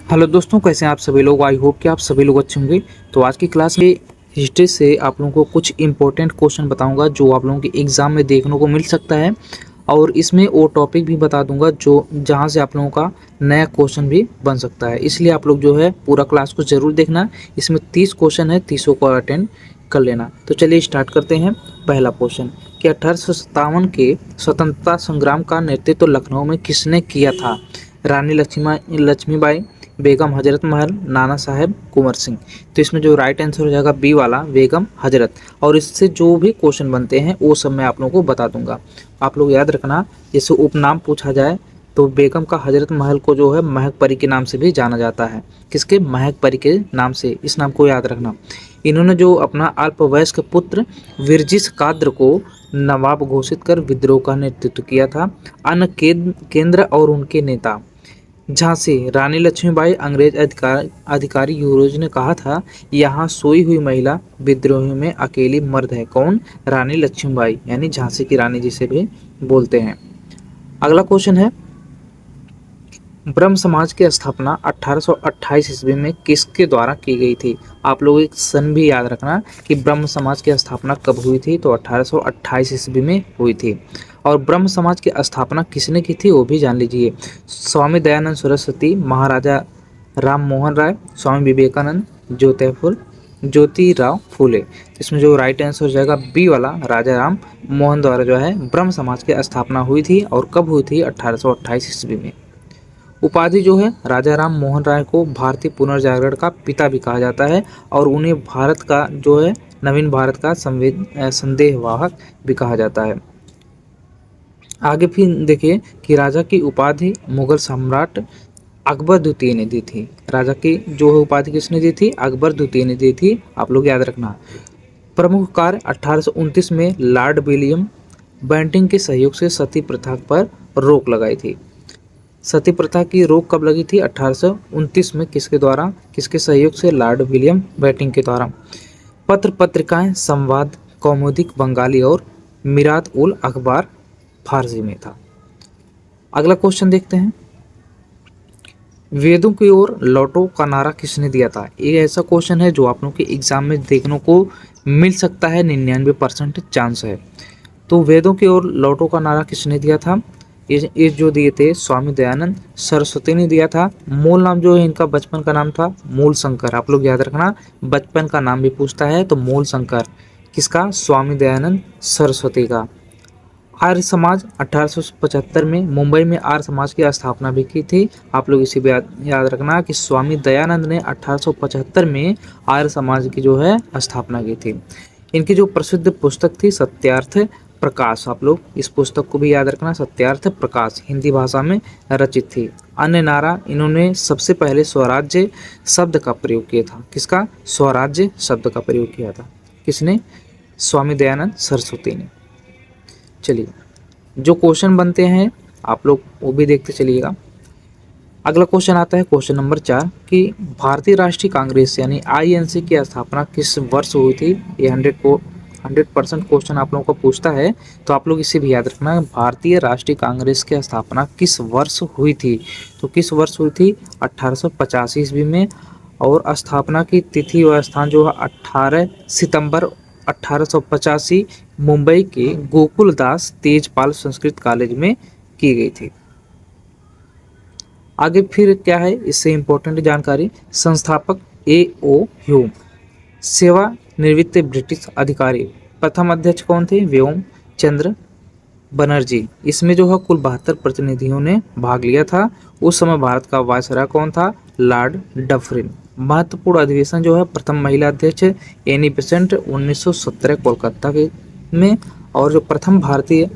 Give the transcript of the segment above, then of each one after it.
Hello दोस्तों, कैसे हैं आप सभी लोग। आई होप कि आप सभी लोग अच्छे होंगे। तो आज की क्लास में हिस्ट्री से आप लोगों को कुछ इंपॉर्टेंट क्वेश्चन बताऊंगा जो आप लोगों के एग्जाम में देखने को मिल सकता है। और इसमें वो टॉपिक भी बता दूंगा जो जहां से आप लोगों का नया क्वेश्चन भी बन सकता है। इसलिए आप लोग जो है पूरा क्लास को ज़रूर देखना। इसमें 30 क्वेश्चन है, 30 को अटेंड कर लेना। तो चलिए स्टार्ट करते हैं। पहला क्वेश्चन कि 1857 के स्वतंत्रता संग्राम का नेतृत्व लखनऊ में किसने किया था। रानी लक्ष्मीबाई, बेगम हजरत महल, नाना साहेब, कुंवर सिंह। तो इसमें जो राइट आंसर हो जाएगा बी वाला, बेगम हजरत। और इससे जो भी क्वेश्चन बनते हैं वो सब मैं आप लोगों को बता दूंगा। आप लोग याद रखना, जैसे उपनाम पूछा जाए तो बेगम का हजरत महल को जो है महक परी के नाम से भी जाना जाता है। किसके? महक परी के नाम से। इस नाम को याद रखना। इन्होंने जो अपना अल्पवयस्क पुत्र विरजिस काद्र को नवाब घोषित कर विद्रोह का नेतृत्व किया था। अन्य केंद्र और उनके नेता झांसी रानी लक्ष्मीबाई। अंग्रेज अधिकारी यूरोज ने कहा था, यहाँ सोई हुई महिला विद्रोही में अकेली मर्द है। कौन? रानी लक्ष्मीबाई, यानी झांसी की रानी जिसे भी बोलते हैं। अगला क्वेश्चन है, ब्रह्म समाज की स्थापना 1828 ईस्वी में किसके द्वारा की गई थी। आप लोग एक सन भी याद रखना कि ब्रह्म समाज की स्थापना कब हुई थी। तो 1828 ईस्वी में हुई थी। और ब्रह्म समाज की स्थापना किसने की थी वो भी जान लीजिए। स्वामी दयानंद सरस्वती, महाराजा राम मोहन राय, स्वामी विवेकानंद, ज्योतिराव फूले। इसमें जो राइट आंसर हो जाएगा बी वाला, राजा राम मोहन द्वारा जो है ब्रह्म समाज की स्थापना हुई थी। और कब हुई थी? 1828 ईस्वी में। उपाधि जो है, राजा राम मोहन राय को भारतीय पुनर्जागरण का पिता भी कहा जाता है। और उन्हें भारत का जो है नवीन भारत का संदेहवाहक भी कहा जाता है। आगे फिर देखिए कि राजा की उपाधि मुगल सम्राट अकबर द्वितीय ने दी थी। राजा की जो है उपाधि किसने दी थी? अकबर द्वितीय ने दी थी। आप लोग याद रखना। प्रमुख कार्य 1829 में लॉर्ड विलियम बेंटिंग के सहयोग से सती प्रथा पर रोक लगाई थी। सती प्रथा की रोक कब लगी थी? 1829 में। किसके द्वारा? किसके सहयोग से? लॉर्ड विलियम बेंटिंग के द्वारा। पत्र पत्रिकाएं, संवाद, कौमुदिक बंगाली और मिरात उल अखबार फारसी में था। अगला क्वेश्चन देखते हैं, वेदों की ओर लौटो का नारा किसने दिया था। ये ऐसा क्वेश्चन है जो आप लोगों के एग्जाम में देखने को मिल सकता है, 99% चांस है। तो वेदों की ओर लौटो का नारा किसने दिया था? ये जो दिए थे स्वामी दयानंद सरस्वती ने दिया था। मूल नाम जो है इनका बचपन का नाम था मूल शंकर। आप लोग याद रखना, बचपन का नाम भी पूछता है तो मूल शंकर। किसका? स्वामी दयानंद सरस्वती का। आर्य समाज 1875 में मुंबई में आर्य समाज की स्थापना भी की थी। आप लोग इसी भी याद रखना कि स्वामी दयानंद ने 1875 में आर्य समाज की जो है स्थापना की थी। इनकी जो प्रसिद्ध पुस्तक थी सत्यार्थ प्रकाश। आप लोग इस पुस्तक को भी याद रखना, सत्यार्थ प्रकाश हिंदी भाषा में रचित थी। अन्य नारा, इन्होंने सबसे पहले स्वराज्य शब्द का प्रयोग किया था। किसका? स्वराज्य शब्द का प्रयोग किया था। किसने? स्वामी दयानंद सरस्वती ने। चलिए, जो क्वेश्चन बनते हैं आप लोग वो भी देखते चलिएगा। अगला क्वेश्चन आता है क्वेश्चन नंबर 4 कि भारतीय राष्ट्रीय कांग्रेस यानी आईएनसी की स्थापना किस वर्ष हुई थी। ये 100% क्वेश्चन आप लोगों को पूछता है, तो आप लोग इसे भी याद रखना। भारतीय राष्ट्रीय कांग्रेस की स्थापना किस वर्ष हुई थी। तो किस वर्ष हुई थी? 1885 ईस्वी में। और स्थापना की तिथि और स्थान जो है 18 सितंबर 1885 मुंबई के गोकुलदास तेजपाल संस्कृत कॉलेज में की गई थी। आगे फिर क्या है इससे इंपॉर्टेंट जानकारी, संस्थापक A.O. ह्यूम। सेवानिवृत्त ब्रिटिश अधिकारी। प्रथम अध्यक्ष कौन थे? व्योम चंद्र बनर्जी। इसमें जो है कुल 72 प्रतिनिधियों ने भाग लिया था। उस समय भारत का वायसराय कौन था? Lord Dufferin. महत्वपूर्ण अधिवेशन जो है, प्रथम महिला अध्यक्ष एनी बेसेंट 1917 कोलकाता के में। और जो प्रथम भारतीय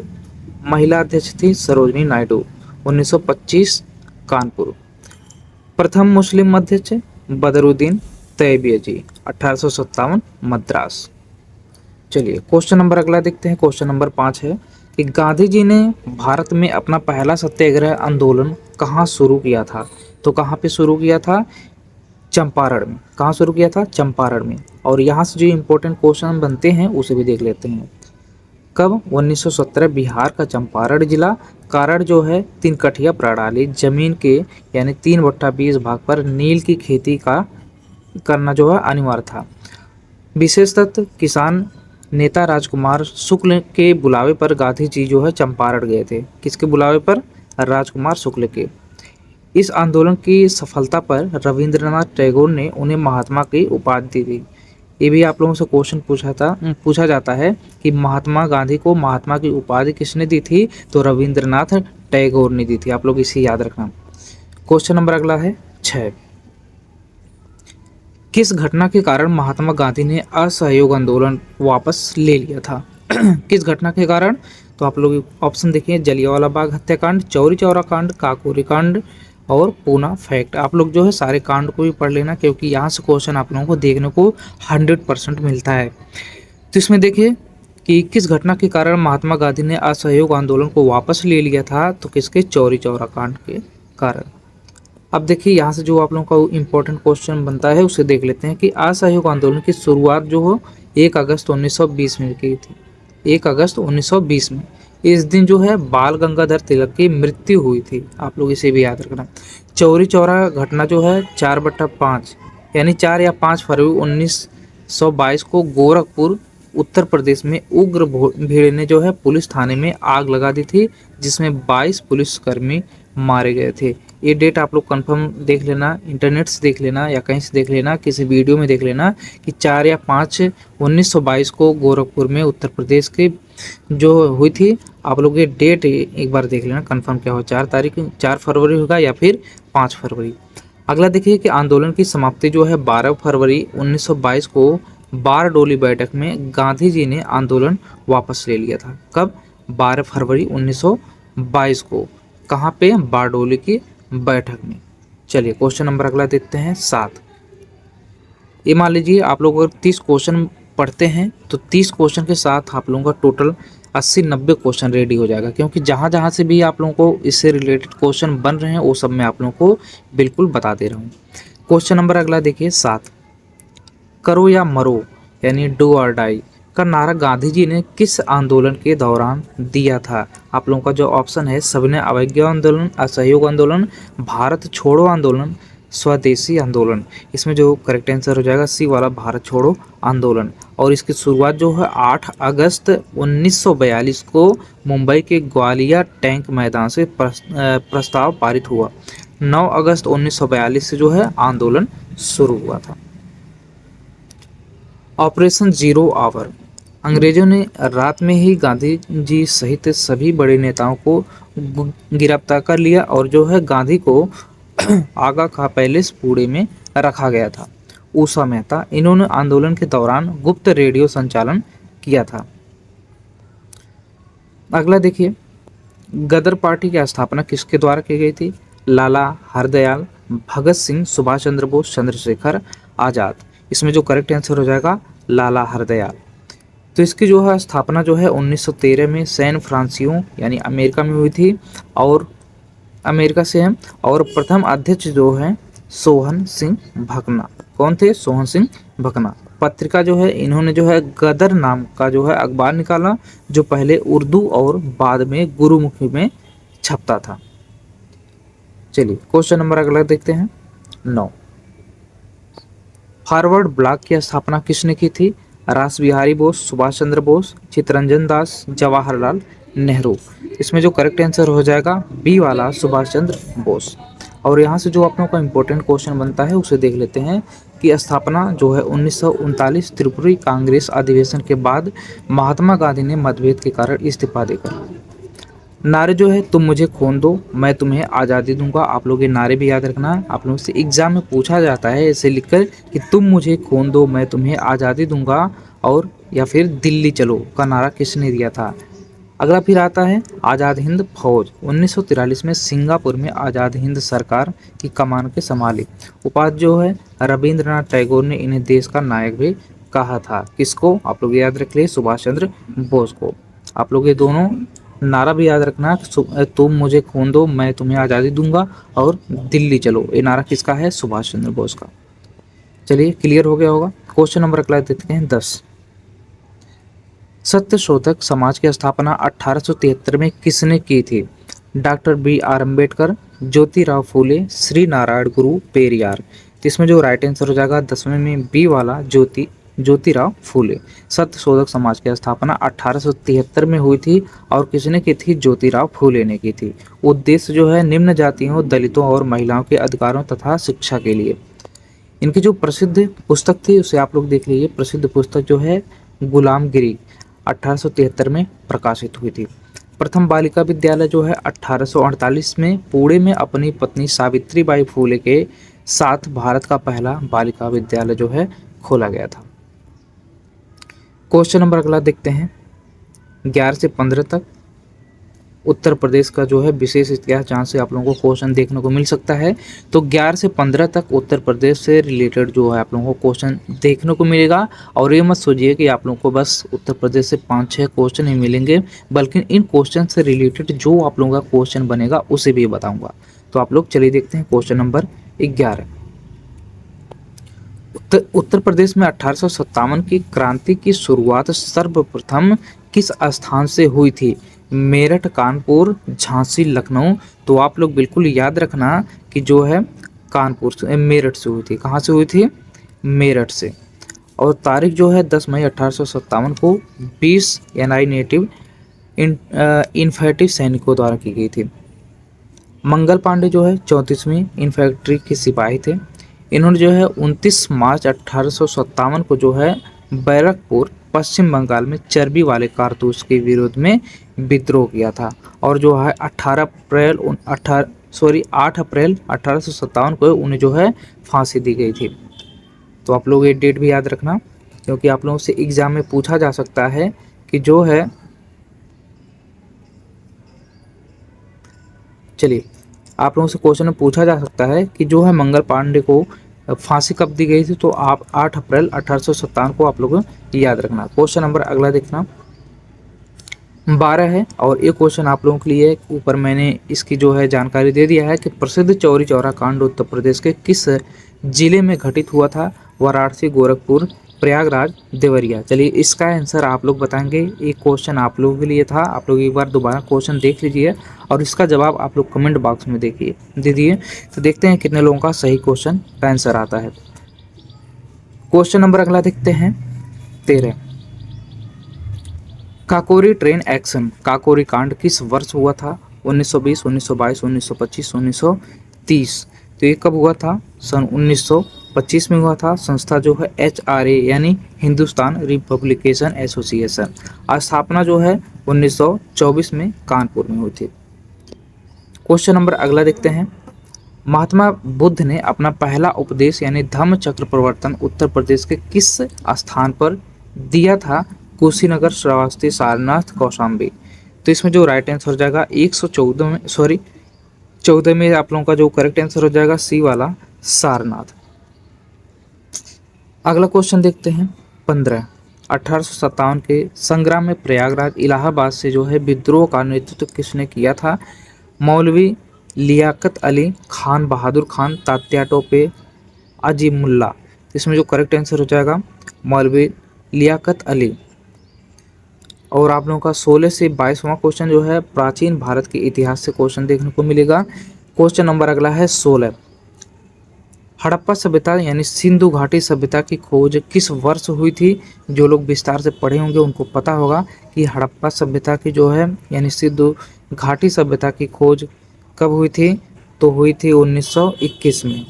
महिला अध्यक्ष थी सरोजनी नायडू 1925 कानपुर। प्रथम मुस्लिम अध्यक्ष बदरुद्दीन तैयबियजी 1857 मद्रास। चलिए क्वेश्चन नंबर अगला देखते हैं। क्वेश्चन नंबर 5 है कि गांधी जी ने भारत में अपना पहला सत्याग्रह आंदोलन कहाँ शुरू किया था। तो कहाँ पे शुरू किया था? चंपारण में। कहाँ शुरू किया था? चंपारण में। और यहाँ से जो इम्पोर्टेंट क्वेश्चन बनते हैं उसे भी देख लेते हैं। कब? 1917 बिहार का चंपारण जिला। कारण जो है 3 कठिया प्रणाली जमीन के यानी 3/20 भाग पर नील की खेती का करना जो है अनिवार्य था। विशेष तत्व किसान नेता राजकुमार शुक्ल के बुलावे पर गांधी जी जो है चंपारण गए थे। किसके बुलावे पर? राजकुमार शुक्ल के। इस आंदोलन की सफलता पर रविंद्रनाथ टैगोर ने उन्हें महात्मा की उपाधि दी। ये भी आप लोगों से क्वेश्चन पूछा जाता है कि महात्मा गांधी को महात्मा की उपाधि किसने दी थी? तो रविंद्रनाथ टैगोर ने दी थी। आप लोग इसे याद रखना। क्वेश्चन नंबर अगला है 6। किस घटना के कारण महात्मा गांधी ने असहयोग आंदोलन वापस ले लिया था? किस घटना के कारण? तो आप लोग ऑप्शन देखिए, जलियांवाला बाग हत्याकांड, चौरी चौरा कांड, काकोरी कांड और पूना फैक्ट। आप लोग जो है सारे कांड को भी पढ़ लेना, क्योंकि यहाँ से क्वेश्चन आप लोगों को देखने को 100% मिलता है। तो इसमें देखिए कि किस घटना के कारण महात्मा गांधी ने असहयोग आंदोलन को वापस ले लिया था? तो किसके? चौरी चौरा कांड के कारण। अब देखिए यहाँ से जो आप लोगों का इम्पोर्टेंट क्वेश्चन बनता है उसे देख लेते हैं कि असहयोग आंदोलन की शुरुआत जो हो 1 अगस्त 1920 में की थी। 1 अगस्त 1920 में। इस दिन जो है बाल गंगाधर तिलक की मृत्यु हुई थी। आप लोग इसे भी याद रखना। चौरी चौरा घटना जो है 4/5 यानी 4 या 5 फरवरी 1922 को गोरखपुर उत्तर प्रदेश में उग्र भीड़ ने जो है पुलिस थाने में आग लगा दी थी, जिसमें 22 पुलिसकर्मी मारे गए थे। ये डेट आप लोग कंफर्म देख लेना, इंटरनेट से देख लेना या कहीं से देख लेना, किसी वीडियो में देख लेना कि 4 या 5 1922 को गोरखपुर में उत्तर प्रदेश के जो हुई थी। आप लोग ये डेट एक बार देख लेना कंफर्म क्या हो, 4 फरवरी होगा या फिर 5 फरवरी। अगला देखिए कि आंदोलन की समाप्ति जो है 12 फरवरी 1922 को बारडोली बैठक में गांधी जी ने आंदोलन वापस ले लिया था। कब? 12 फरवरी 1922 को। कहाँ पे? बारडोली की बैठक में। चलिए क्वेश्चन नंबर अगला देखते हैं 7। ये मान लीजिए आप लोग अगर 30 क्वेश्चन पढ़ते हैं तो 30 क्वेश्चन के साथ आप लोगों का टोटल 80-90 क्वेश्चन रेडी हो जाएगा, क्योंकि जहाँ जहाँ से भी आप लोगों को इससे रिलेटेड क्वेश्चन बन रहे हैं वो सब मैं आप लोगों को बिल्कुल बता दे रहा हूँ। क्वेश्चन नंबर अगला देखिए 7। करो या मरो यानी डू और डाई का नारा गांधी जी ने किस आंदोलन के दौरान दिया था? आप लोगों का जो ऑप्शन है सविनय अवज्ञा आंदोलन, असहयोग आंदोलन, भारत छोड़ो आंदोलन, स्वदेशी आंदोलन। इसमें जो करेक्ट आंसर हो जाएगा सी वाला, भारत छोड़ो आंदोलन। और इसकी शुरुआत जो है 8 अगस्त 1942 को मुंबई के ग्वालियर टैंक मैदान से प्रस्ताव पारित हुआ। 9 अगस्त 1942 से जो है आंदोलन शुरू हुआ था। Operation zero hour. अंग्रेजों ने रात में ही गांधी जी सहित सभी बड़े नेताओं को गिरफ्तार कर लिया और जो है गांधी को आगा खा पैलेस पुणे में रखा गया था। उषा मेहता, इन्होंने आंदोलन के दौरान गुप्त रेडियो संचालन किया था। अगला देखिए, गदर पार्टी की स्थापना किसके द्वारा की गई थी? लाला हरदयाल, भगत सिंह, सुभाष चंद्र बोस, चंद्रशेखर आजाद। इसमें जो करेक्ट आंसर हो जाएगा लाला हरदयाल। तो इसकी जो है स्थापना जो है 1913 में सैन फ्रांसिस्को यानी अमेरिका में हुई थी और अमेरिका से है। और प्रथम अध्यक्ष जो है सोहन सिंह भकना। कौन थे? सोहन सिंह भकना। पत्रिका जो है इन्होंने जो है गदर नाम का जो है अखबार निकाला, जो पहले उर्दू और बाद में गुरुमुखी में छपता था। चलिए क्वेश्चन नंबर अगला देखते हैं 9। फॉरवर्ड ब्लॉक की स्थापना किसने की थी? रास बिहारी बोस, सुभाष चंद्र बोस, चित्तरंजन दास, जवाहरलाल नेहरू। इसमें जो करेक्ट आंसर हो जाएगा बी वाला, सुभाष चंद्र बोस। और यहाँ से जो आप लोगों का इंपॉर्टेंट क्वेश्चन बनता है उसे देख लेते हैं कि स्थापना जो है 1939 त्रिपुरी कांग्रेस अधिवेशन के बाद महात्मा गांधी ने मतभेद के कारण इस्तीफा देकर। नारे जो है तुम मुझे खून दो मैं तुम्हें आज़ादी दूंगा। आप लोग ये नारे भी याद रखना, आप लोगों से एग्जाम में पूछा जाता है ऐसे लिखकर कि तुम मुझे खून दो मैं तुम्हें आज़ादी दूंगा और या फिर दिल्ली चलो का नारा किसने दिया था? अगला फिर आता है आज़ाद हिंद फौज। 1943 में सिंगापुर में आज़ाद हिंद सरकार की कमान के संभाली। उपाधि जो है रविंद्रनाथ टैगोर ने इन्हें देश का नायक भी कहा था। किसको? आप लोग याद रख लिए, सुभाष चंद्र बोस को। आप लोग ये दोनों नारा भी याद रखना, तुम मुझे खून दो मैं तुम्हें आज़ादी दूंगा और दिल्ली चलो। ये नारा किसका है? सुभाष चंद्र बोस का। चलिए क्लियर हो गया होगा। क्वेश्चन नंबर अगला देखते हैं 10। सत्य शोधक समाज की स्थापना 1873 में किसने की थी? Doctor B R Ambedkar, Jyotirao Phule, Shri Narayana Guru, Periyar. तो इसमें जो राइट आंसर हो जाएगा 10वें में बी वाला ज्योतिराव फूले। सत्य शोधक समाज की स्थापना 1873 में हुई थी और किसने की थी? ज्योतिराव फूले ने की थी। उद्देश्य जो है निम्न जातियों, दलितों और महिलाओं के अधिकारों तथा शिक्षा के लिए। इनकी जो प्रसिद्ध पुस्तक थी उसे आप लोग देख लीजिए। प्रसिद्ध पुस्तक जो है गुलामगिरी 1873 में प्रकाशित हुई थी। प्रथम बालिका विद्यालय जो है 1848 में पुणे में अपनी पत्नी सावित्रीबाई फूले के साथ भारत का पहला बालिका विद्यालय जो है खोला गया था। क्वेश्चन नंबर अगला देखते हैं 11 से 15 तक उत्तर प्रदेश का जो है विशेष इतिहास, जहाँ से आप लोगों को क्वेश्चन देखने को मिल सकता है। तो 11 से 15 तक उत्तर प्रदेश से रिलेटेड जो है आप लोगों को क्वेश्चन देखने को मिलेगा। और ये मत सोचिए कि आप लोगों को बस उत्तर प्रदेश से 5-6 क्वेश्चन ही मिलेंगे, बल्कि इन क्वेश्चन से रिलेटेड जो आप लोगों का क्वेश्चन बनेगा उसे भी बताऊँगा। तो आप लोग चलिए देखते हैं क्वेश्चन नंबर 11। उत्तर प्रदेश में 1857 की क्रांति की शुरुआत सर्वप्रथम किस स्थान से हुई थी? मेरठ, कानपुर, झांसी, लखनऊ। तो आप लोग बिल्कुल याद रखना कि जो है कानपुर से, मेरठ से हुई थी। कहाँ से हुई थी? मेरठ से। और तारीख जो है 10 मई 1857 को 20 एनआई नेटिव इन्फेंट्री सैनिकों द्वारा की गई थी। मंगल पांडे जो है 34वीं इन्फेंट्री के सिपाही थे। इन्होंने जो है 29 मार्च 1857 को जो है बैरकपुर, पश्चिम बंगाल में चर्बी वाले कारतूस के विरोध में विद्रोह किया था। और जो है 8 अप्रैल 1857 को उन्हें जो है फांसी दी गई थी। तो आप लोग ये डेट भी याद रखना, क्योंकि आप लोगों से एग्जाम में पूछा जा सकता है कि जो है, चलिए आप लोगों से क्वेश्चन में पूछा जा सकता है कि जो है मंगल पांडे को फांसी कब दी गई थी? तो आप 8 अप्रैल 1857 को आप लोग याद रखना। क्वेश्चन नंबर अगला देखना 12 है और ये क्वेश्चन आप लोगों के लिए ऊपर मैंने इसकी जो है जानकारी दे दिया है कि प्रसिद्ध चौरी चौरा कांड उत्तर प्रदेश के किस जिले में घटित हुआ था? वाराणसी, गोरखपुर, प्रयागराज, देवरिया। चलिए इसका आंसर आप लोग बताएंगे। एक क्वेश्चन आप लोगों के लिए था, आप लोग एक बार दोबारा क्वेश्चन देख लीजिए और इसका जवाब आप लोग कमेंट बॉक्स में दे दीजिए। तो देखते हैं कितने लोगों का सही क्वेश्चन का आंसर आता है। क्वेश्चन नंबर अगला देखते हैं 13। काकोरी ट्रेन एक्शन, काकोरी कांड किस वर्ष हुआ था? 1920, 1922, 1925, 1930। तो ये कब हुआ था? सन 1925 में हुआ था। संस्था जो है HRA यानी हिंदुस्तान रिपब्लिकेशन एसोसिएशन। स्थापना जो है 1924 में कानपुर में हुई थी। क्वेश्चन नंबर अगला देखते हैं। महात्मा बुद्ध ने अपना पहला उपदेश यानी धम्म चक्र प्रवर्तन उत्तर प्रदेश के किस स्थान पर दिया था? कुशीनगर, श्रावस्ती, सारनाथ, कौशाम्बी। तो इसमें जो राइट आंसर हो जाएगा 14 में आप लोगों का जो करेक्ट आंसर हो जाएगा सी वाला सारनाथ। अगला क्वेश्चन देखते हैं 15। 1857 के संग्राम में प्रयागराज, इलाहाबाद से जो है विद्रोह का नेतृत्व किसने किया था? मौलवी लियाकत अली, खान बहादुर खान, तात्या टोपे, अजीमुल्ला। इसमें जो करेक्ट आंसर हो जाएगा मौलवी लियाकत अली। और आप लोगों का 16 से 22वां क्वेश्चन जो है प्राचीन भारत के इतिहास से क्वेश्चन देखने को मिलेगा। क्वेश्चन नंबर अगला है 16। हड़प्पा सभ्यता यानी सिंधु घाटी सभ्यता की खोज किस वर्ष हुई थी? जो लोग विस्तार से पढ़े होंगे उनको पता होगा कि हड़प्पा सभ्यता की जो है यानी सिंधु घाटी सभ्यता की खोज कब हुई थी? तो हुई थी 1921 में।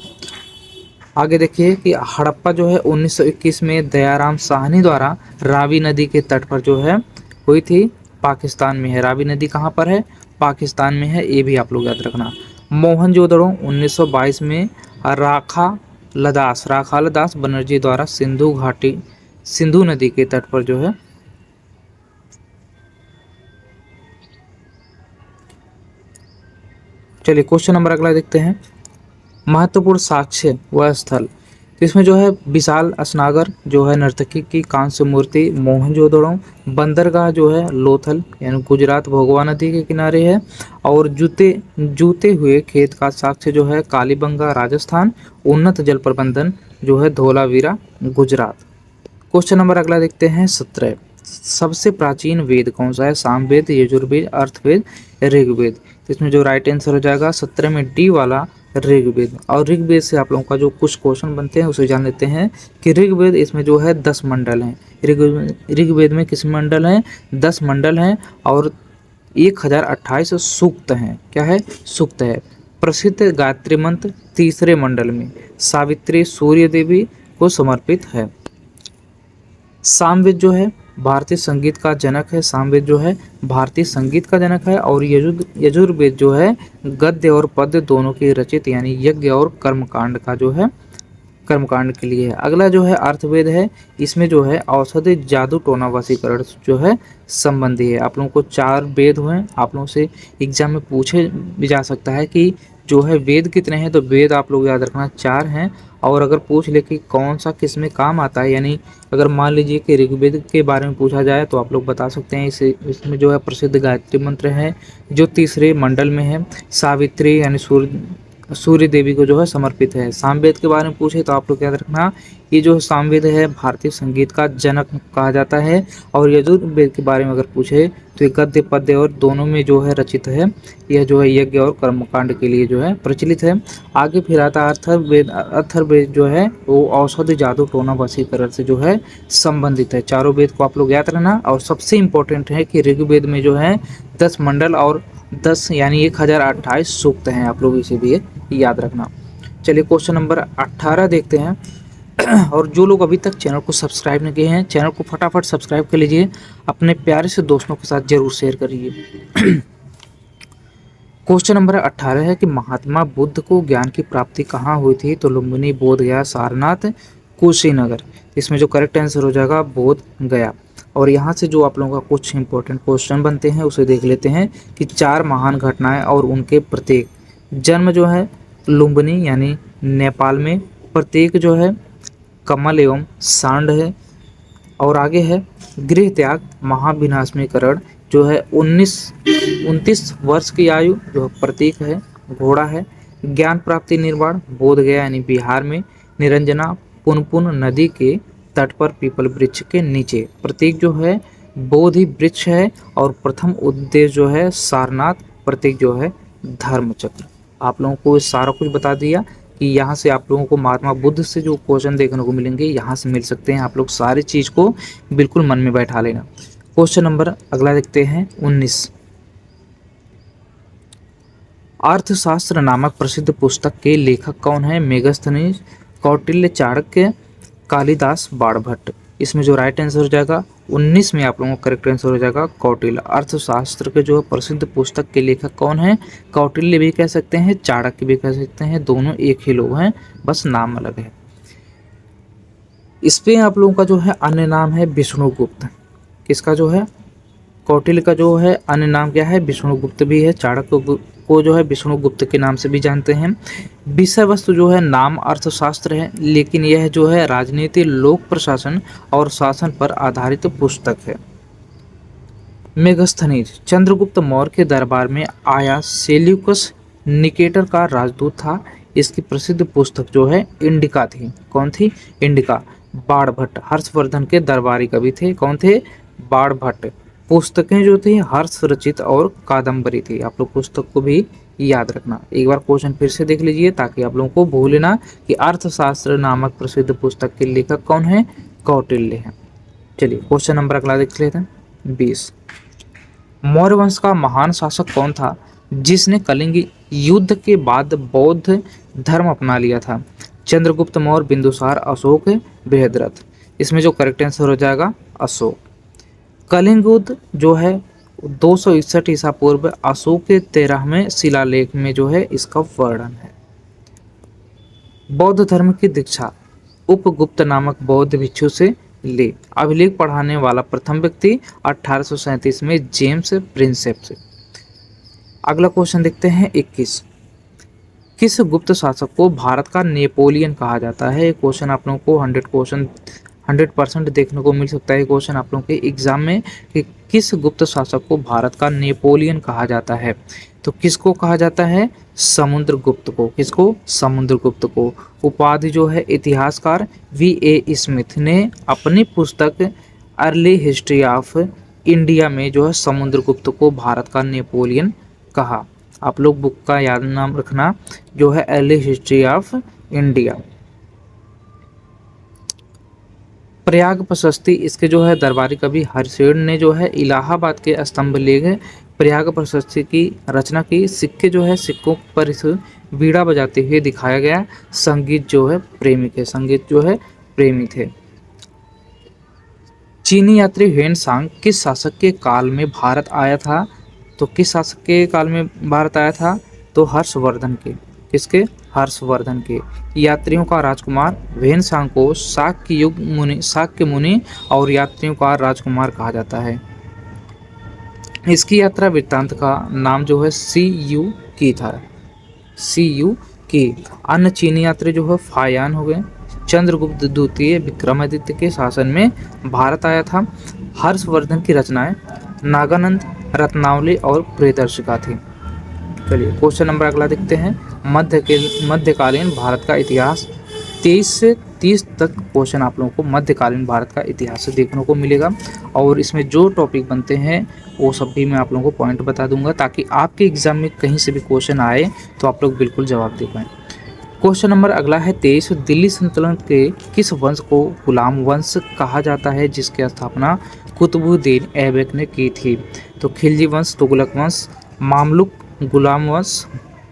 आगे देखिए कि हड़प्पा जो है 1921 में दयाराम साहनी द्वारा रावी नदी के तट पर जो है हुई थी, पाकिस्तान में है। रावी नदी कहाँ पर है? पाकिस्तान में है, ये भी आप लोग याद रखना। मोहनजोदड़ो 1922 में राखालदास बनर्जी द्वारा सिंधु नदी के तट पर जो है चलिए क्वेश्चन नंबर अगला देखते हैं। महत्वपूर्ण साक्ष्य व स्थल, तो इसमें जो है विशाल स्नागर जो है नर्तकी की कांस्य मूर्ति मोहनजोदड़ो, बंदरगाह जो है लोथल यानी गुजरात भोगवा नदी के किनारे है, और जूते हुए खेत का साक्ष्य जो है कालीबंगा राजस्थान, उन्नत जल प्रबंधन जो है धोलावीरा गुजरात। क्वेश्चन नंबर अगला देखते हैं 17। सबसे प्राचीन वेद कौन सा है? सामवेद, यजुर्वेद, अर्थवेद, ऋग्वेद। तो इसमें जो राइट आंसर हो जाएगा 17 में डी वाला ऋग्वेद। और ऋग्वेद से आप लोगों का जो कुछ क्वेश्चन बनते हैं उसे जान लेते हैं कि ऋग्वेद इसमें जो है 10 मंडल हैं। ऋग्वेद में किस मंडल हैं? 10 मंडल हैं और 1028 सूक्त हैं। क्या है? सूक्त है। प्रसिद्ध गायत्री मंत्र तीसरे मंडल में सावित्री सूर्य देवी को समर्पित है। सामवेद जो है भारतीय संगीत का जनक है। सामवेद जो है भारतीय संगीत का जनक है। और यजुर्वेद जो है गद्य और पद्य दोनों के रचित यानी यज्ञ और कर्मकांड का जो है कर्मकांड के लिए है। अगला जो है अर्थवेद है। इसमें जो है औषधि, जादू, टोना, वशीकरण जो है संबंधी है। आप लोगों को 4 वेद हुए। आप लोगों से एग्जाम में पूछे भी जा सकता है कि जो है वेद कितने हैं, तो वेद आप लोग याद रखना 4 हैं। और अगर पूछ ले कि कौन सा किस में काम आता है, यानी अगर मान लीजिए कि ऋग्वेद के बारे में पूछा जाए तो आप लोग बता सकते हैं इसमें जो है प्रसिद्ध गायत्री मंत्र है जो तीसरे मंडल में है। सावित्री यानी सूर्य देवी को जो है समर्पित है। सामवेद के बारे में पूछे तो आप लोग याद रखना ये जो सामवेद है भारतीय संगीत का जनक कहा जाता है। और यजुर्वेद के बारे में अगर पूछे तो ये गद्य पद्य और दोनों में जो है रचित है। यह जो है यज्ञ और कर्मकांड के लिए जो है प्रचलित है। आगे फिर आता अथर्ववेद। अथर्ववेद जो है वो औषधि, जादू, टोना, वशीकरण से जो है संबंधित है। चारों वेद को आप लोग याद रखना। और सबसे इम्पोर्टेंट है कि ऋग्वेद में जो है 10 मंडल और 10 यानी 1028 सूक्त हैं। आप लोग इसे भी याद रखना। चलिए क्वेश्चन नंबर 18 देखते हैं। और जो लोग अभी तक चैनल को सब्सक्राइब नहीं किए हैं, चैनल को फटाफट सब्सक्राइब कर लीजिए। अपने प्यारे से दोस्तों के साथ जरूर शेयर करिए। क्वेश्चन नंबर 18 है कि महात्मा बुद्ध को ज्ञान की प्राप्ति कहाँ हुई थी? तो लुम्बिनी, बोध गया, सारनाथ, कुशीनगर। इसमें जो करेक्ट आंसर हो जाएगा बोध गया। और यहाँ से जो आप लोगों का कुछ इंपॉर्टेंट क्वेश्चन बनते हैं उसे देख लेते हैं कि 4 महान घटनाएं और उनके प्रत्येक। जन्म जो है लुम्बिनी यानी नेपाल में। प्रत्येक जो है कमल एवं सांड है। और आगे है गृह त्याग, महाविनाशमीकरण जो है 29 वर्ष की आयु जो प्रतीक है घोड़ा है। ज्ञान प्राप्ति निर्वाण बोध गया यानी बिहार में। निरंजना पुनपुन नदी के तट पर पीपल वृक्ष के नीचे। प्रतीक जो है बोधि वृक्ष है। और प्रथम उद्देश्य जो है सारनाथ। प्रतीक जो है धर्मचक्र। आप लोगों को सारा कुछ बता दिया कि यहाँ से आप लोगों को महात्मा बुद्ध से जो क्वेश्चन देखने को मिलेंगे यहाँ से मिल सकते हैं। आप लोग सारी चीज़ को बिल्कुल मन में बैठा लेना। क्वेश्चन नंबर अगला देखते हैं 19। अर्थशास्त्र नामक प्रसिद्ध पुस्तक के लेखक कौन है? मेगस्थनीज, कौटिल्य, चाणक्य, कालिदास, बाणभट्ट। इसमें जो राइट आंसर हो जाएगा 19 में आप लोगों का करेक्ट आंसर हो जाएगा कौटिल्य। अर्थशास्त्र के जो प्रसिद्ध पुस्तक के लेखक कौन है? कौटिल्य भी कह सकते हैं, चाणक्य भी कह सकते हैं। दोनों एक ही लोग हैं, बस नाम अलग है। इस पे आप लोगों का जो है अन्य नाम है विष्णुगुप्त। किसका जो है? कौटिल्य का जो है अन्य नाम क्या है? विष्णुगुप्त भी है। चाणक्य को जो है विष्णुगुप्त के नाम से भी जानते हैं। विषय वस्तु जो है नाम अर्थशास्त्र है, लेकिन यह जो है राजनीति, लोक प्रशासन और शासन पर आधारित पुस्तक है। मेगस्थनीज चंद्रगुप्त मौर्य के दरबार में आया सेल्यूकस निकेटर का राजदूत था। इसकी प्रसिद्ध पुस्तक जो है इंडिका थी। कौन थी? इंडिका। बाणभट्ट हर्षवर्धन के दरबारी कवि थे। कौन थे? बाणभट्ट। पुस्तकें जो थी हर्ष रचित और कादम्बरी थी। आप लोग पुस्तक को भी याद रखना। एक बार क्वेश्चन फिर से देख लीजिए ताकि आप लोगों को भूले ना कि अर्थशास्त्र नामक प्रसिद्ध पुस्तक के लेखक कौन है? कौटिल्य है। चलिए क्वेश्चन नंबर अगला देख लेते हैं 20। मौर्य वंश का महान शासक कौन था जिसने कलिंग युद्ध के बाद बौद्ध धर्म अपना लिया था? चंद्रगुप्त मौर्य, बिंदुसार, अशोक, बृहद्रथ। इसमें जो करेक्ट आंसर हो जाएगा अशोक। कलिंग युद्ध जो है 261 ईसा पूर्व अशोक के 13वें शिलालेख में जो है इसका वर्णन है। बौद्ध धर्म की दीक्षा उपगुप्त नामक बौद्ध भिक्षु से ले। अभिलेख पढ़ाने वाला प्रथम व्यक्ति 1837 में जेम्स प्रिंसेप से। अगला क्वेश्चन देखते हैं 21। किस गुप्त शासक को भारत का नेपोलियन कहा जाता है? क्वेश्चन आप लोगों को 100% देखने को मिल सकता है। क्वेश्चन आप लोगों के एग्जाम में कि किस गुप्त शासक को भारत का नेपोलियन कहा जाता है? तो किसको कहा जाता है? समुद्रगुप्त को। किसको? समुद्रगुप्त को। उपाधि जो है इतिहासकार V.A. स्मिथ ने अपनी पुस्तक अर्ली हिस्ट्री ऑफ इंडिया में जो है समुद्रगुप्त को भारत का नेपोलियन कहा। आप लोग बुक का याद नाम रखना जो है early history of India. Prayag प्रशस्ति, इसके जो है दरबारी कवि हरिशेन ने जो है इलाहाबाद के स्तंभ लेख प्रयाग प्रशस्ति की रचना की। सिक्के जो है सिक्कों पर इस बीड़ा बजाते हुए दिखाया गया। संगीत जो है प्रेमी थे, संगीत जो है प्रेमी थे। चीनी यात्री ह्वेन सांग किस शासक के काल में भारत आया था? तो किस शासक के काल में भारत आया था? तो हर्षवर्धन के। किसके? हर्षवर्धन के। यात्रियों का राजकुमार ह्वेन सांग को शाक्य मुनि और यात्रियों का राजकुमार कहा जाता है। इसकी यात्रा वृत्तांत का नाम जो है CU की था, CU की। अन्य चीनी यात्री जो है फायान हो गए। चंद्रगुप्त द्वितीय विक्रमादित्य के शासन में भारत आया था। हर्षवर्धन की रचनाएं नागानंद, रत्नावली और प्रियदर्शिका थी। चलिए क्वेश्चन नंबर अगला देखते हैं। मध्यकालीन भारत का इतिहास। 23 से 30 तक क्वेश्चन आप लोगों को मध्यकालीन भारत का इतिहास से देखने को मिलेगा और इसमें जो टॉपिक बनते हैं वो सब भी मैं आप लोगों को पॉइंट बता दूंगा ताकि आपके एग्जाम में कहीं से भी क्वेश्चन आए तो आप लोग बिल्कुल जवाब दे पाएँ। क्वेश्चन नंबर अगला है 23। दिल्ली सल्तनत के किस वंश को गुलाम वंश कहा जाता है जिसकी स्थापना कुतुबुद्दीन ऐबक ने की थी? तो खिलजी वंश, तुगलक वंश, मामलुक, गुलाम वंश,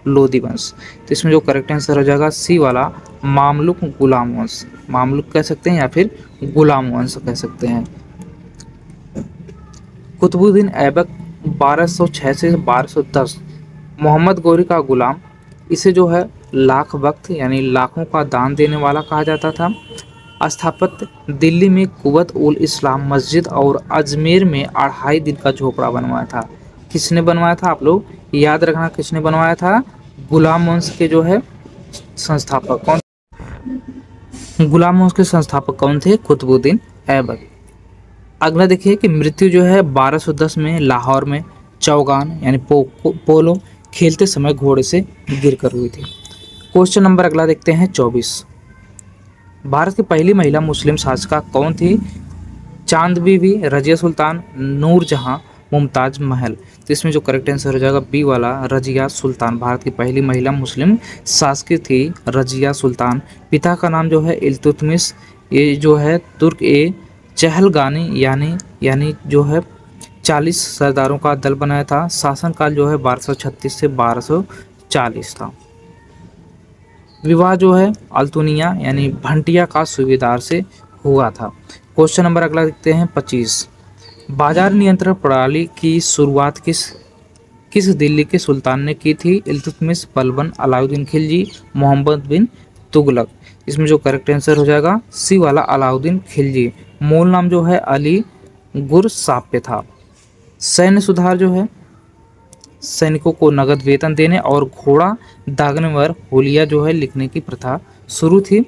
लोदी वंश। तो इसमें जो करेक्ट आंसर हो जाएगा सी वाला मामलुक गुलाम वंश। मामलुक कह सकते हैं या फिर गुलाम वंश कह सकते हैं। कुतुबुद्दीन ऐबक 1206 से 1210 मोहम्मद गौरी का गुलाम। इसे जो है लाख वक्त यानी लाखों का दान देने वाला कहा जाता था। स्थापत्य दिल्ली में कुवत उल इस्लाम मस्जिद और अजमेर में 2.5 दिन का झोपड़ा बनवाया था। किसने बनवाया था? आप लोग याद रखना किसने बनवाया था? गुलाम वंश के जो है संस्थापक कौन? गुलाम वंश के संस्थापक कौन थे? कुतुबुद्दीन ऐबक। अगला देखिए कि मृत्यु जो है 1210 में लाहौर में चौगान यानी पोलो खेलते समय घोड़े से गिरकर हुई थी। क्वेश्चन नंबर अगला देखते हैं 24। भारत की पहली महिला मुस्लिम शासिका कौन थी? चांद बीबी, रजिया सुल्तान, नूरजहां, मुमताज महल। तो इसमें जो करेक्ट आंसर हो जाएगा बी वाला रजिया सुल्तान। भारत की पहली महिला मुस्लिम शासक थी रजिया सुल्तान। पिता का नाम जो है इल्तुतमिश। ये जो है तुर्क ए चहलगानी यानी जो है 40 सरदारों का दल बनाया था। शासनकाल जो है 1236 से 1240 था। विवाह जो है अल्तुनिया यानी भंटिया का सूबेदार से हुआ था। क्वेश्चन नंबर अगला देखते हैं 25। बाजार नियंत्रण प्रणाली की शुरुआत किस दिल्ली के सुल्तान ने की थी? इल्तुतमिश, बलबन, अलाउद्दीन खिलजी, मोहम्मद बिन तुगलक। इसमें जो करेक्ट आंसर हो जाएगा सी वाला अलाउद्दीन खिलजी। मूल नाम जो है अली गुरसाप्य था। सैन्य सुधार जो है सैनिकों को नगद वेतन देने और घोड़ा दागने पर होलिया जो है लिखने की प्रथा शुरू थी।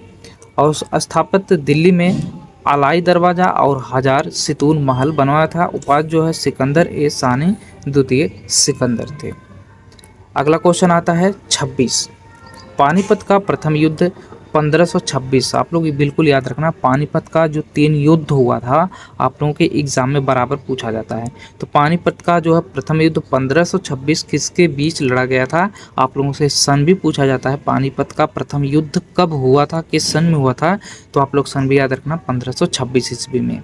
और स्थापत्य दिल्ली में अलाई दरवाज़ा और हजार सितून महल बनवाया था। उपाधि जो है सिकंदर ए सानी द्वितीय सिकंदर थे। अगला क्वेश्चन आता है 26। पानीपत का प्रथम युद्ध 1526। आप लोग ये बिल्कुल याद रखना, पानीपत का जो 3 युद्ध हुआ था आप लोगों के एग्जाम में बराबर पूछा जाता है। तो पानीपत का जो है प्रथम युद्ध 1526 किसके बीच लड़ा गया था? आप लोगों से सन भी पूछा जाता है। पानीपत का प्रथम युद्ध कब हुआ था, किस सन में हुआ था? तो आप लोग सन भी याद रखना 1526 ईस्वी में।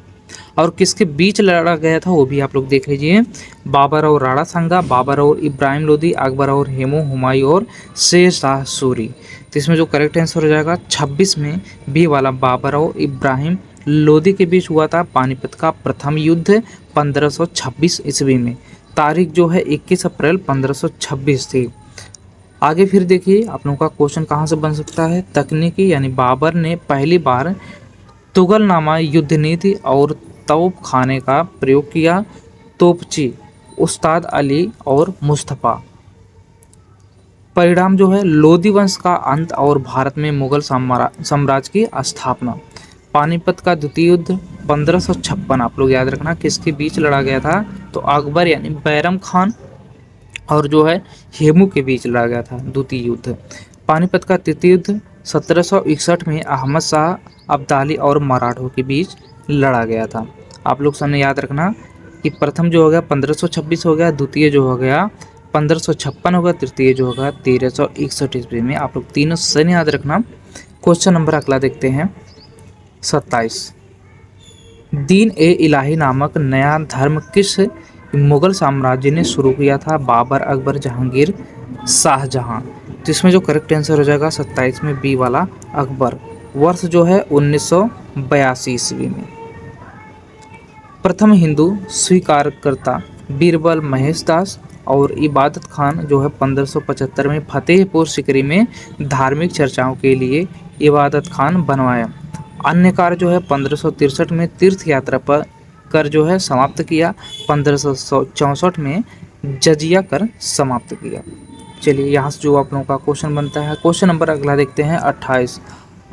और किसके बीच लड़ा गया था वो भी आप लोग देख लीजिए। बाबर और राणा सांगा, बाबर और इब्राहिम लोदी, अकबर और हुमायूं और शेर शाह सूरी। तो इसमें जो करेक्ट आंसर हो जाएगा 26 में बी वाला बाबर और इब्राहिम लोदी के बीच हुआ था पानीपत का प्रथम युद्ध 1526 ईस्वी में। तारीख जो है 21 अप्रैल 1526 थी। आगे फिर देखिए आप लोगों का क्वेश्चन कहाँ से बन सकता है? तकनीकी यानी बाबर ने पहली बार तुगलनामा युद्ध नीति और तोप खाने का प्रयोग किया। तोपची उस्ताद अली और मुस्तफ़ा। परिणाम जो है लोदी वंश का अंत और भारत में मुगल साम्राज्य की स्थापना। पानीपत का द्वितीय युद्ध 1556 आप लोग याद रखना किसके बीच लड़ा गया था? तो अकबर यानी बैरम खान और जो है हेमू के बीच लड़ा गया था द्वितीय युद्ध। पानीपत का तृतीय युद्ध 1761 में अहमद शाह अब्दाली और मराठों के बीच लड़ा गया था। आप लोग सामने याद रखना कि प्रथम जो हो गया 1526 हो गया, द्वितीय जो हो गया 1556 हो गया, तृतीय जो होगा 1361 ईस्वी में। आप लोग तीनों सन याद रखना। क्वेश्चन नंबर अगला देखते हैं 27। दीन ए इलाही नामक नया धर्म किस मुगल साम्राज्य ने शुरू किया था? बाबर, अकबर, जहांगीर, शाहजहां। तो इसमें जो करेक्ट आंसर हो जाएगा 27 में बी वाला अकबर। वर्ष जो है 1982 ईस्वी में। प्रथम हिंदू स्वीकारकर्ता बीरबल महेश दास और इबादत खान जो है 1575 में फतेहपुर सिकरी में धार्मिक चर्चाओं के लिए इबादत खान बनवाया। अन्य कार्य जो है 1563 में तीर्थ यात्रा पर कर जो है समाप्त किया, 1564 में जजिया कर समाप्त किया। चलिए यहाँ से जो आप लोगों का क्वेश्चन बनता है, क्वेश्चन नंबर अगला देखते हैं 28।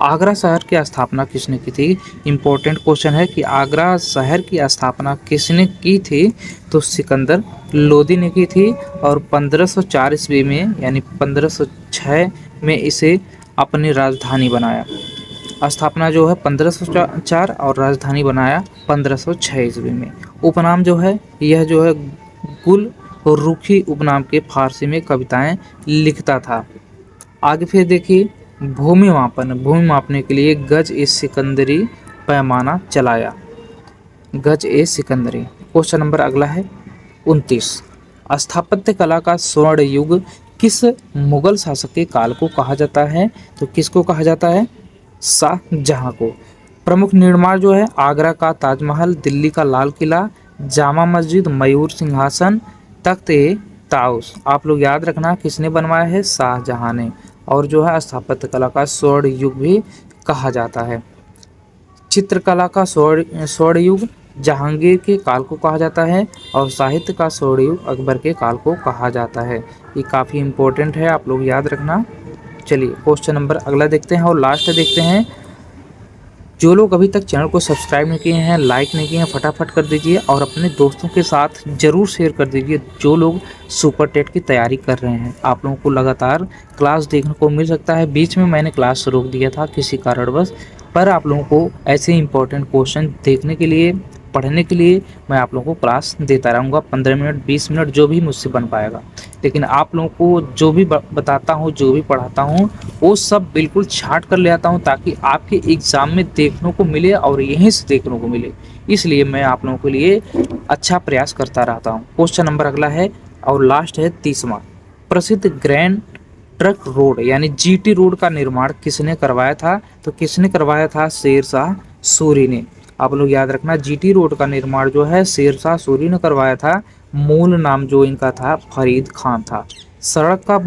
आगरा शहर की स्थापना किसने की थी? इम्पोर्टेंट क्वेश्चन है कि आगरा शहर की स्थापना किसने की थी? तो सिकंदर लोदी ने की थी और 1504 ईस्वी में यानी 1506 में इसे अपनी राजधानी बनाया। स्थापना जो है 1504 और राजधानी बनाया 1506 ईस्वी में। उपनाम जो है यह जो है गुल रुखी उपनाम के फारसी में कविताएं लिखता था। आगे फिर देखिए भूमि मापने के लिए गज ए सिकंदरी पैमाना चलाया। गज ए सिकंदरी। क्वेश्चन नंबर अगला है 29। स्थापत्य कला का स्वर्ण युग किस मुगल शासक के काल को कहा जाता है? तो किसको कहा जाता है? शाहजहां को। प्रमुख निर्माण जो है आगरा का ताजमहल, दिल्ली का लाल किला, जामा मस्जिद, मयूर सिंहासन, तख्त ए ताउस। आप लोग याद रखना किसने बनवाया है? शाहजहां ने। और जो है स्थापत्य कला का स्वर्ण युग भी कहा जाता है। चित्रकला का स्वर्ण युग जहांगीर के काल को कहा जाता है और साहित्य का स्वर्ण युग अकबर के काल को कहा जाता है। ये काफ़ी इंपॉर्टेंट है, आप लोग याद रखना। चलिए क्वेश्चन नंबर अगला देखते हैं और लास्ट देखते हैं। जो लोग अभी तक चैनल को सब्सक्राइब नहीं किए हैं, लाइक नहीं किए हैं, फटाफट कर दीजिए और अपने दोस्तों के साथ ज़रूर शेयर कर दीजिए जो लोग सुपर टेट की तैयारी कर रहे हैं। आप लोगों को लगातार क्लास देखने को मिल सकता है। बीच में मैंने क्लास रोक दिया था किसी कारणवश, पर आप लोगों को ऐसे इंपॉर्टेंट क्वेश्चन देखने के लिए, पढ़ने के लिए मैं आप लोगों को क्लास देता रहूँगा। 15 मिनट 20 मिनट जो भी मुझसे बन पाएगा। लेकिन आप लोगों को जो भी बताता हूँ, जो भी पढ़ाता हूँ, वो सब बिल्कुल छांट कर ले आता हूँ ताकि आपके एग्ज़ाम में देखने को मिले और यहीं से देखने को मिले। इसलिए मैं आप लोगों के लिए अच्छा प्रयास करता रहता हूँ। क्वेश्चन नंबर अगला है और लास्ट है 30वां। प्रसिद्ध ग्रैंड ट्रंक रोड यानी जीटी रोड का निर्माण किसने करवाया था? तो किसने करवाया था? शेरशाह सूरी ने। आप लोग याद रखना जीटी रोड का निर्माण जो है शेरशाह सूरी ने करवाया था। मूल नाम जो इनका था फरीद खान था। सड़क का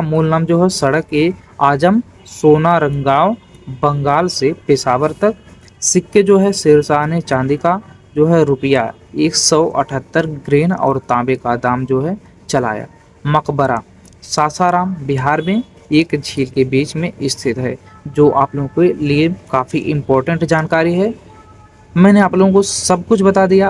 मूल नाम जो है सड़क ए आजम सोनारंगाव बंगाल से पेशावर तक। सिक्के जो है शेरशाह ने चांदी का जो है रुपया 178 ग्रेन और तांबे का दाम जो है चलाया। मकबरा सासाराम बिहार में एक झील के बीच में स्थित है, जो आप लोगों के लिए काफ़ी इम्पोर्टेंट जानकारी है। मैंने आप लोगों को सब कुछ बता दिया।